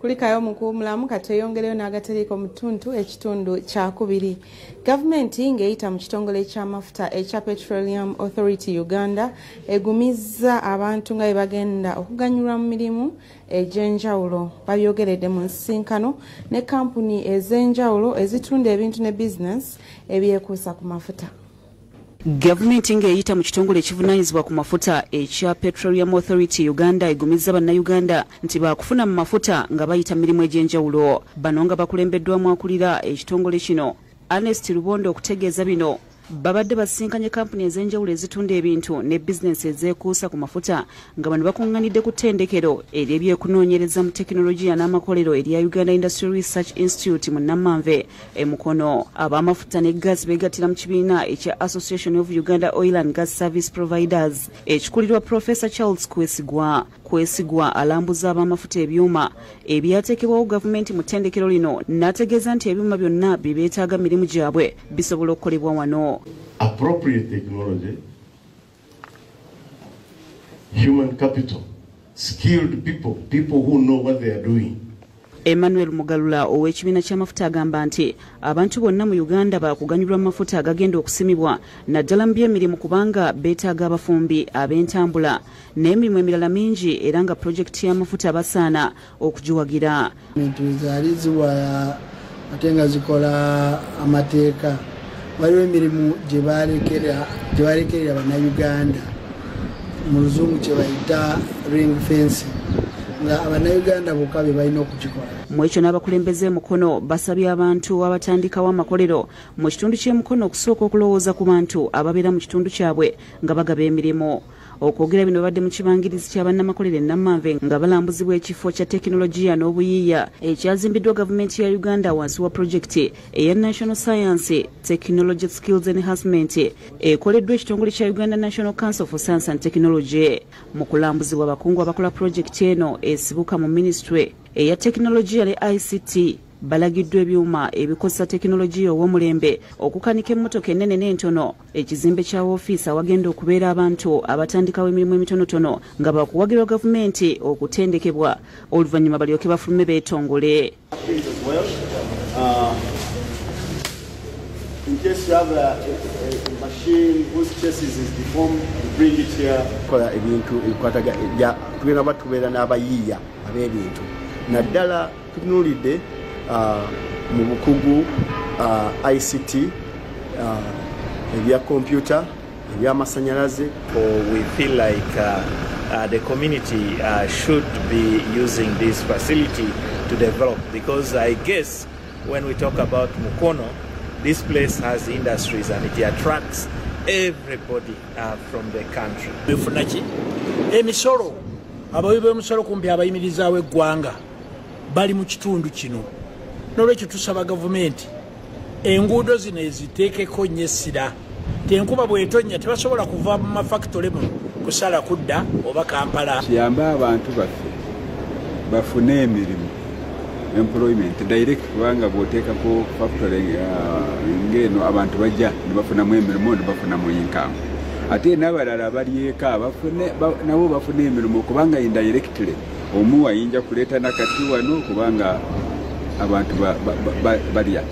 kulikayo mukumulamu kateyongeleyo n'agateriko mutuntu ekitundu kyakubiri. Gavumenti ng'eyita mu kitongole ky'amafuta ekya Petroleum Authority Uganda egumizza abantu nga bagenda okuganyulwa mu mirimu egy'enjawulo. Babyogeredde mu nsisinkano ne kampuni ez'enjawulo ezitunda ebintu ne bizinesi ebyekuusa ku mafuta. Gavumenti ng'eyita mu kitongole ekivunaanyizibwa ku mafuta ekya Petroleum Authority Uganda egumizza bannayuganda nti baakufuna mu mafuta nga bayita mirimu egy'enjawulo. Bano nga bakulembeddwamu akulira ekitongole kino Ernest Lubondo okutegeeza bino babadde basisinkanye kampuni ez'enjawulo ezitunda ebintu ne bizinesi ezeekuusa ku mafuta nga bano bakuŋŋaanidde ku ttendekero ery'ebyekunoonyereza mu tekinologiya n'amakolero erya Uganda Industrial Research Institute mu Namanve Mukono. Ab'amafuta ne gaasi beegattira mu kibiina ekya Association of Uganda Oil and Gas Service Providers ekikulirwa Professor Charles Kwesigwa alambuza ab'amafuta ebyuma ebyateekebwawo gavumenti mu ttendekero lino n'ategeeza nti ebyuma byonna bye beetaaga mirimu gyabwe bisobola okukolebwa wano. Appropriate technology, human capital, skilled people who know what they are doing. Emmanuel Mugalula ow'ekibiina ky'amafuta agamba nti abantu bonna mu Uganda baakuganyulwa mafuta agagenda okusimibwa naddala mu by'emirimu kubanga beetaaga abafumbi ab'entambula n'emirimu emirala mingi era nga pulojekiti y'amafuta basaana okugiwagira. Ebintu zaali ziwaya ate nga zikola amateeka. Waliwo emirimu gye balekerera bannayuganda mu luzungu kye bayita ring fencing nga abannayuganda bokka be balina okukikola. Mu ekyo n'abakulembeze Mukono basabye abantu abatandikawo amakolero mu kitundu ky'e Mukono okusooka okulowooza ku bantu ababeera mu kitundu kyabwe nga bagaba emirimu. Okwogera bino badde mu kibangirizi kya bannamakolero e Namanve nga balambuzibwa ekifo kya tekinologiya n'obuyiiya ekyazimbiddwa gavumenti ya Uganda wansi wa pulojekiti eya National Science Technology Skills Enhancement ekoleddwa ekitongole kya Uganda National Council for Science and Technology. Mu kulambuzibwa abakungu abakola pulojekiti eno esibuka mu ministry eya tekinologiya ne ICT balagiddwa ebyuma ebikozesa tekinologiya ow'omulembe okukanika emmotoka ennene n'entono ekizimbe kya woofiisi awagenda okubeera abantu abatandikawo emirimu emitonotono nga bakuwagirwa gavumenti okutendekebwa oluvannyuma balyoke bafulume beetongole. In case you have a machine whose chassis is deformed, you bring it here. Kola ebintu ebikwataga tugenda batubeera n'abayiiya ab'ebintu naddala tutunulidde mu bukugu ICT ebya computer eby'amasanyalaze. We feel like the community should be using this facility to develop, because I guess when we talk about Mukono, this place has industries and it attracts everybody from the country. Befunaki emisolo abawi b'emisolo kumpi abayimirizaawo eggwanga bali mu kitundu kino. N'olwekyo tusaba gavumenti enguudo zino eziteekeko nnyo essira. Tenkuba bw'etonnya tebasobola kuva mu mafakitole muno kusala kudda oba Kampala. Kiyambe abantu baffe bafune emirimu, employment direct, kubanga bw'oteekako factory ng'eno abantu bajja ne bafunamu emirimu ne bafunamu income. Ate n'abalala abali eka nabo bafune emirimu kubanga indirectly omu ayinja kuleeta nakati wano kubanga abantu balya.